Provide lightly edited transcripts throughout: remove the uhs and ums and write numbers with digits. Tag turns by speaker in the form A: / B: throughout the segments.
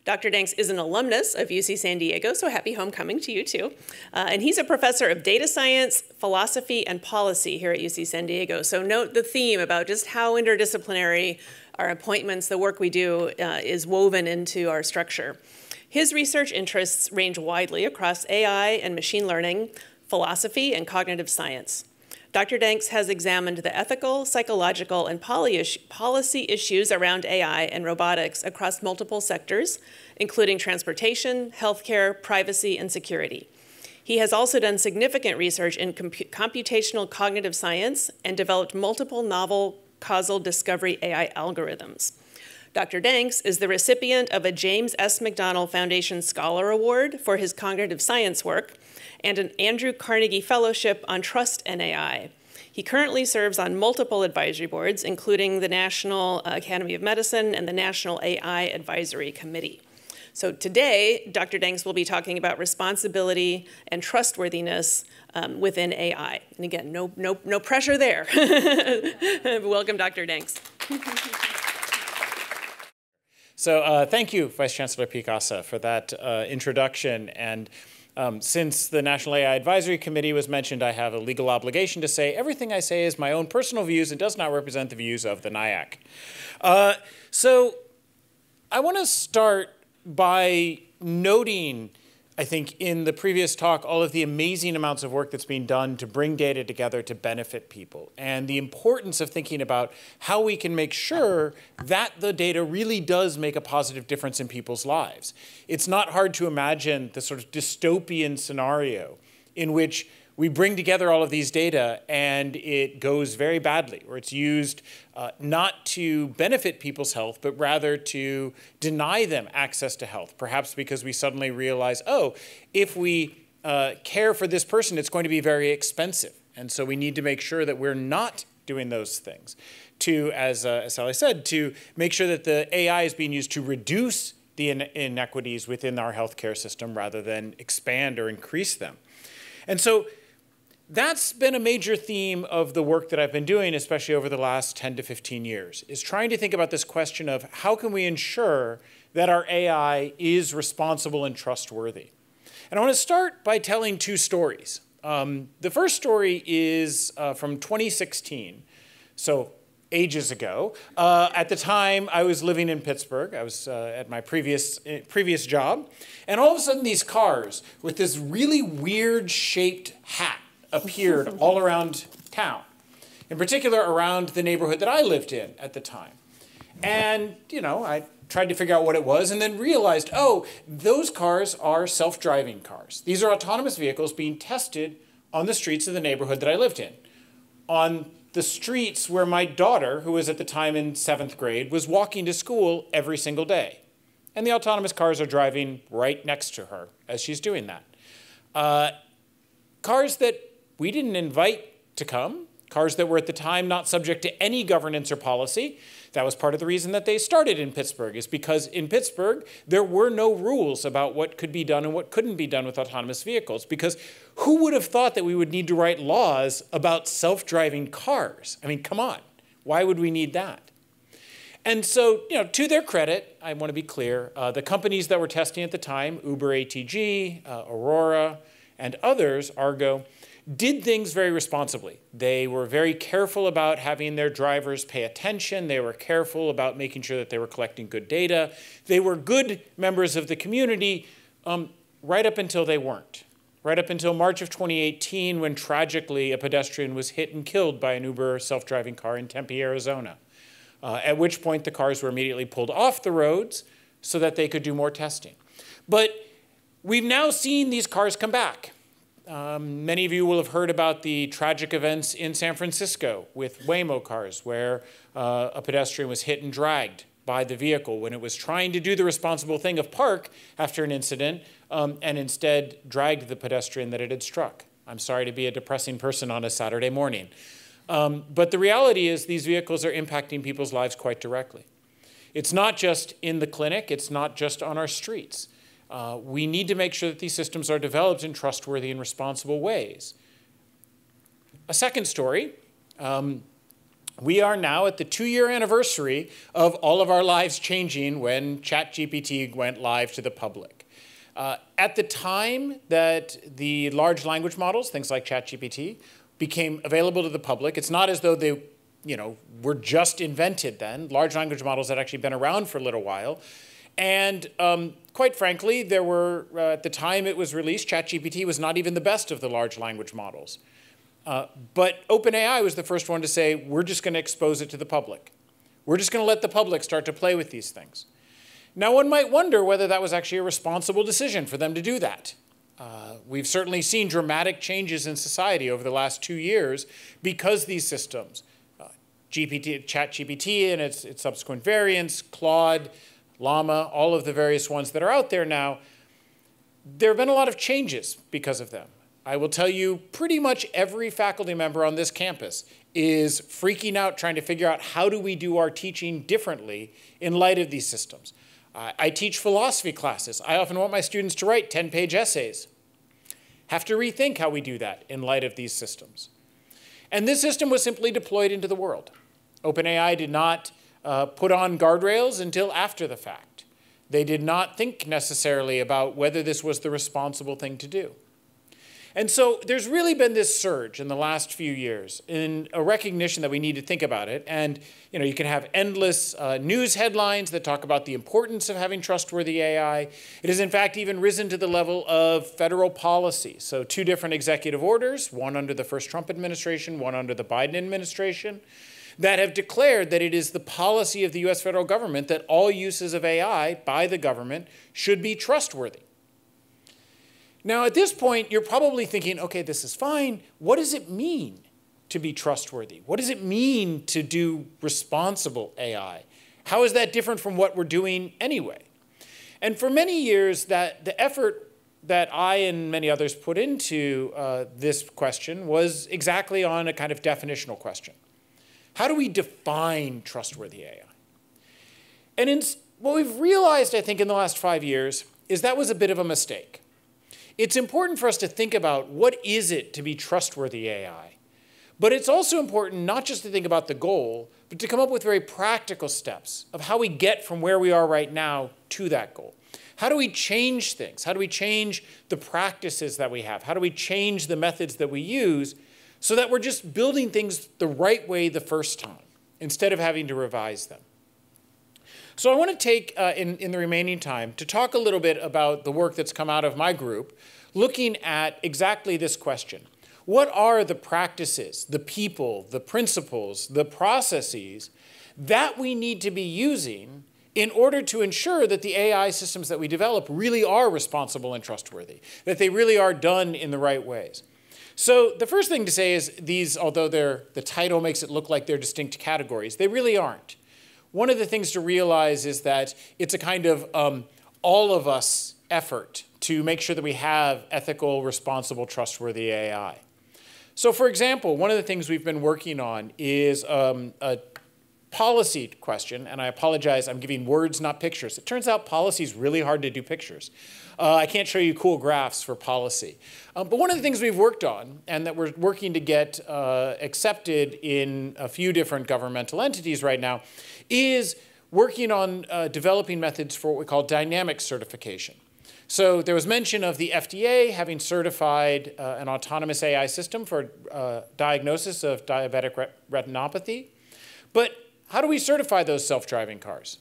A: Dr. Danks is an alumnus of UC San Diego, so happy homecoming to you too. And he's a professor of data science, philosophy, and policy here at UC San Diego. So note the theme about just how interdisciplinary our appointments, the work we do, is woven into our structure. His research interests range widely across AI and machine learning, philosophy, and cognitive science. Dr. Danks has examined the ethical, psychological, and policy issues around AI and robotics across multiple sectors, including transportation, healthcare, privacy, and security. He has also done significant research in computational cognitive science and developed multiple novel causal discovery AI algorithms. Dr. Danks is the recipient of a James S. McDonnell Foundation Scholar Award for his cognitive science work and an Andrew Carnegie Fellowship on Trust and AI. He currently serves on multiple advisory boards, including the National Academy of Medicine and the National AI Advisory Committee. So today, Dr. Danks will be talking about responsibility and trustworthiness within AI. And again, no pressure there. Welcome, Dr. Danks.
B: So thank you, Vice Chancellor Picasa, for that introduction. And since the National AI Advisory Committee was mentioned, I have a legal obligation to say everything I say is my own personal views and does not represent the views of the NIAC. So I want to start by noting, I think, in the previous talk, all of the amazing amounts of work that's being done to bring data together to benefit people, and the importance of thinking about how we can make sure that the data really does make a positive difference in people's lives. It's not hard to imagine the sort of dystopian scenario in which we bring together all of these data and it goes very badly, or it's used not to benefit people's health, but rather to deny them access to health, perhaps because we suddenly realize, oh, if we care for this person, it's going to be very expensive. And so we need to make sure that we're not doing those things. To, as Sally said, to make sure that the AI is being used to reduce the inequities within our healthcare system rather than expand or increase them. And so that's been a major theme of the work that I've been doing, especially over the last 10 to 15 years, is trying to think about this question of how can we ensure that our AI is responsible and trustworthy. And I want to start by telling two stories. The first story is from 2016, so ages ago. At the time, I was living in Pittsburgh. I was at my previous job. And all of a sudden, these cars with this really weird-shaped hat appeared all around town, in particular around the neighborhood that I lived in at the time. And, you know, I tried to figure out what it was and then realized, oh, those cars are self-driving cars. These are autonomous vehicles being tested on the streets of the neighborhood that I lived in, on the streets where my daughter, who was at the time in 7th grade, was walking to school every single day. And the autonomous cars are driving right next to her as she's doing that. Cars that we didn't invite to come, cars that were at the time not subject to any governance or policy. That was part of the reason that they started in Pittsburgh, is because in Pittsburgh, there were no rules about what could be done and what couldn't be done with autonomous vehicles. Because who would have thought that we would need to write laws about self-driving cars? I mean, come on, why would we need that? And so, you know, to their credit, I want to be clear, the companies that were testing at the time, Uber ATG, Aurora, and others, Argo, did things very responsibly. They were very careful about having their drivers pay attention. They were careful about making sure that they were collecting good data. They were good members of the community right up until they weren't. Right up until March of 2018, when tragically a pedestrian was hit and killed by an Uber self-driving car in Tempe, Arizona. At which point the cars were immediately pulled off the roads so that they could do more testing. But we've now seen these cars come back. Many of you will have heard about the tragic events in San Francisco with Waymo cars, where a pedestrian was hit and dragged by the vehicle when it was trying to do the responsible thing of park after an incident and instead dragged the pedestrian that it had struck. I'm sorry to be a depressing person on a Saturday morning. But the reality is these vehicles are impacting people's lives quite directly. It's not just in the clinic. It's not just on our streets. We need to make sure that these systems are developed in trustworthy and responsible ways. A second story we are now at the 2-year anniversary of all of our lives changing when ChatGPT went live to the public. At the time that the large language models, things like ChatGPT, became available to the public, it's not as though they were just invented then. Large language models had actually been around for a little while. And quite frankly, there were, at the time it was released, ChatGPT was not even the best of the large language models. But OpenAI was the first one to say, we're just going to expose it to the public. We're just going to let the public start to play with these things. Now, one might wonder whether that was actually a responsible decision for them to do that. We've certainly seen dramatic changes in society over the last 2 years because these systems, ChatGPT and its subsequent variants, Claude, Llama, all of the various ones that are out there now, there have been a lot of changes because of them. I will tell you, pretty much every faculty member on this campus is freaking out trying to figure out how do we do our teaching differently in light of these systems. I teach philosophy classes. I often want my students to write 10-page essays. Have to rethink how we do that in light of these systems. And this system was simply deployed into the world. OpenAI did not put on guardrails until after the fact. They did not think necessarily about whether this was the responsible thing to do. And so there's really been this surge in the last few years in a recognition that we need to think about it. And you can have endless news headlines that talk about the importance of having trustworthy AI. It has in fact even risen to the level of federal policy. So 2 different executive orders, one under the first Trump administration, one under the Biden administration, that have declared that it is the policy of the US federal government that all uses of AI by the government should be trustworthy. Now, at this point, you're probably thinking, okay, this is fine. What does it mean to be trustworthy? What does it mean to do responsible AI? How is that different from what we're doing anyway? And for many years, the effort that I and many others put into this question was exactly on a kind of definitional question. How do we define trustworthy AI? And what we've realized, I think, in the last 5 years is that was a bit of a mistake. It's important for us to think about what is it to be trustworthy AI. But it's also important not just to think about the goal, but to come up with very practical steps of how we get from where we are right now to that goal. How do we change things? How do we change the practices that we have? How do we change the methods that we use so that we're just building things the right way the first time instead of having to revise them? So I want to take, in the remaining time, to talk a little bit about the work that's come out of my group, looking at exactly this question. What are the practices, the people, the principles, the processes that we need to be using in order to ensure that the AI systems that we develop really are responsible and trustworthy, that they really are done in the right ways? So the first thing to say is these, although the title makes it look like they're distinct categories, they really aren't. One of the things to realize is that it's a kind of all of us effort to make sure that we have ethical, responsible, trustworthy AI. So for example, one of the things we've been working on is a policy question, and I apologize, I'm giving words, not pictures. It turns out policy is really hard to do pictures. I can't show you cool graphs for policy. But one of the things we've worked on, and that we're working to get accepted in a few different governmental entities right now, is working on developing methods for what we call dynamic certification. So there was mention of the FDA having certified an autonomous AI system for diagnosis of diabetic retinopathy. But how do we certify those self-driving cars?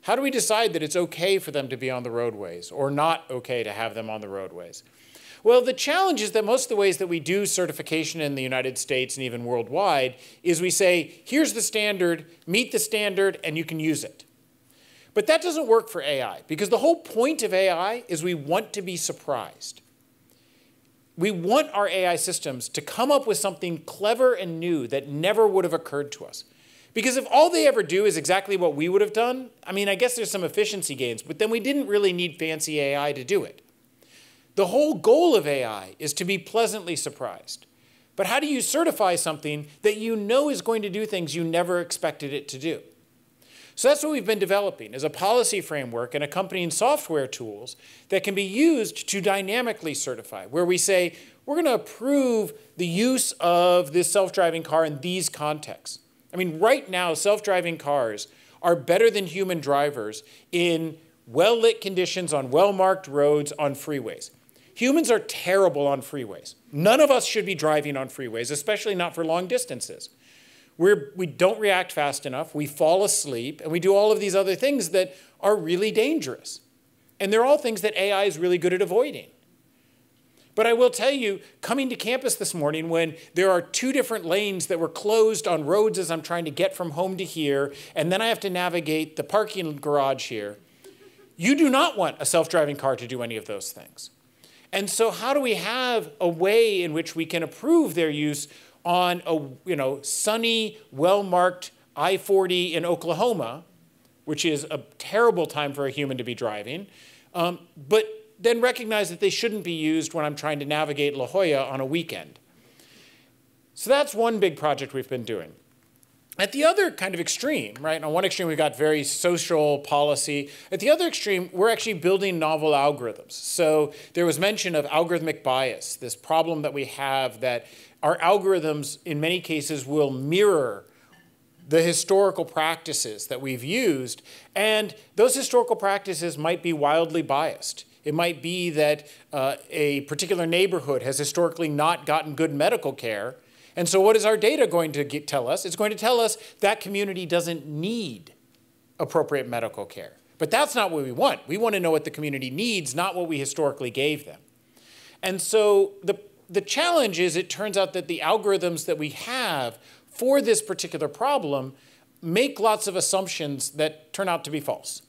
B: How do we decide that it's okay for them to be on the roadways or not okay to have them on the roadways? Well, the challenge is that most of the ways that we do certification in the United States and even worldwide is we say, here's the standard, meet the standard, and you can use it. But that doesn't work for AI, because the whole point of AI is we want to be surprised. We want our AI systems to come up with something clever and new that never would have occurred to us. Because if all they ever do is exactly what we would have done, I mean, I guess there's some efficiency gains, but then we didn't really need fancy AI to do it. The whole goal of AI is to be pleasantly surprised. But how do you certify something that you know is going to do things you never expected it to do? So that's what we've been developing, is a policy framework and accompanying software tools that can be used to dynamically certify, where we say, we're going to approve the use of this self-driving car in these contexts. I mean, right now, self-driving cars are better than human drivers in well-lit conditions on well-marked roads on freeways. Humans are terrible on freeways. None of us should be driving on freeways, especially not for long distances. We don't react fast enough, we fall asleep, and we do all of these other things that are really dangerous. And they're all things that AI is really good at avoiding. But I will tell you, coming to campus this morning when there are 2 different lanes that were closed on roads as I'm trying to get from home to here, and then I have to navigate the parking garage here, you do not want a self-driving car to do any of those things. And so how do we have a way in which we can approve their use on a sunny, well-marked I-40 in Oklahoma, which is a terrible time for a human to be driving, but then recognize that they shouldn't be used when I'm trying to navigate La Jolla on a weekend. So that's one big project we've been doing. At the other kind of extreme, right? On one extreme, we've got very social policy. At the other extreme, we're actually building novel algorithms. So there was mention of algorithmic bias, this problem that we have that our algorithms, in many cases, will mirror the historical practices that we've used. And those historical practices might be wildly biased. It might be that a particular neighborhood has historically not gotten good medical care. And so what is our data going to tell us? It's going to tell us that community doesn't need appropriate medical care. But that's not what we want. We want to know what the community needs, not what we historically gave them. And so the challenge is it turns out that the algorithms that we have for this particular problem make lots of assumptions that turn out to be false.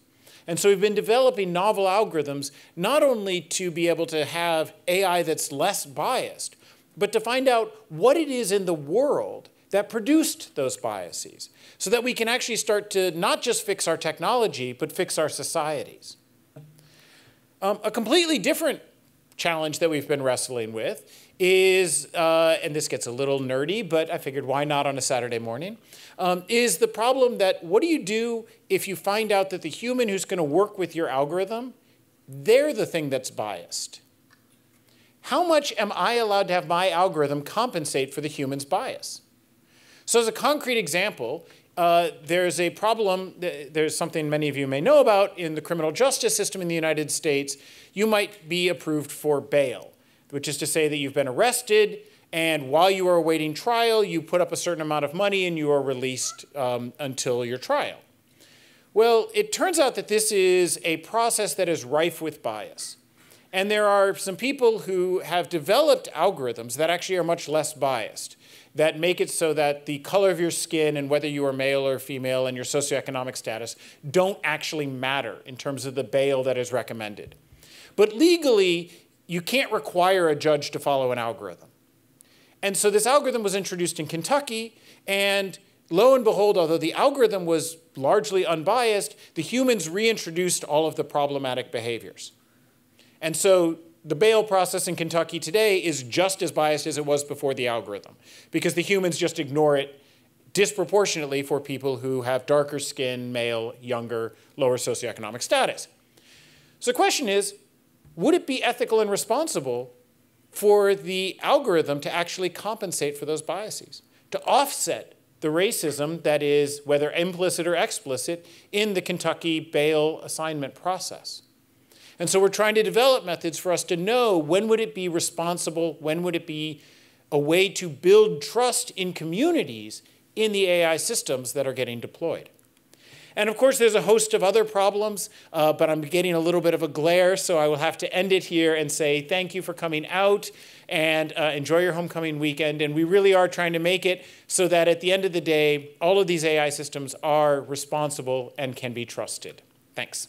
B: And so we've been developing novel algorithms not only to be able to have AI that's less biased, but to find out what it is in the world that produced those biases so that we can actually start to not just fix our technology, but fix our societies. A completely different challenge that we've been wrestling with is, and this gets a little nerdy, but I figured why not on a Saturday morning, is the problem that what do you do if you find out that the human who's going to work with your algorithm, they're the thing that's biased? How much am I allowed to have my algorithm compensate for the human's bias? So as a concrete example, there's a problem, there's something many of you may know about in the criminal justice system in the United States. You might be approved for bail, which is to say that you've been arrested, and while you are awaiting trial, you put up a certain amount of money and you are released until your trial. Well, it turns out that this is a process that is rife with bias. And there are some people who have developed algorithms that actually are much less biased, that make it so that the color of your skin and whether you are male or female and your socioeconomic status don't actually matter in terms of the bail that is recommended. But legally, you can't require a judge to follow an algorithm. And so this algorithm was introduced in Kentucky, and lo and behold, although the algorithm was largely unbiased, the humans reintroduced all of the problematic behaviors. And so the bail process in Kentucky today is just as biased as it was before the algorithm, because the humans just ignore it disproportionately for people who have darker skin, male, younger, lower socioeconomic status. So the question is, would it be ethical and responsible for the algorithm to actually compensate for those biases, to offset the racism that is, whether implicit or explicit, in the Kentucky bail assignment process? And so we're trying to develop methods for us to know when would it be responsible, when would it be a way to build trust in communities in the AI systems that are getting deployed. And of course, there's a host of other problems, but I'm getting a little bit of a glare, so I will have to end it here and say thank you for coming out and enjoy your homecoming weekend. And we really are trying to make it so that at the end of the day, all of these AI systems are responsible and can be trusted. Thanks.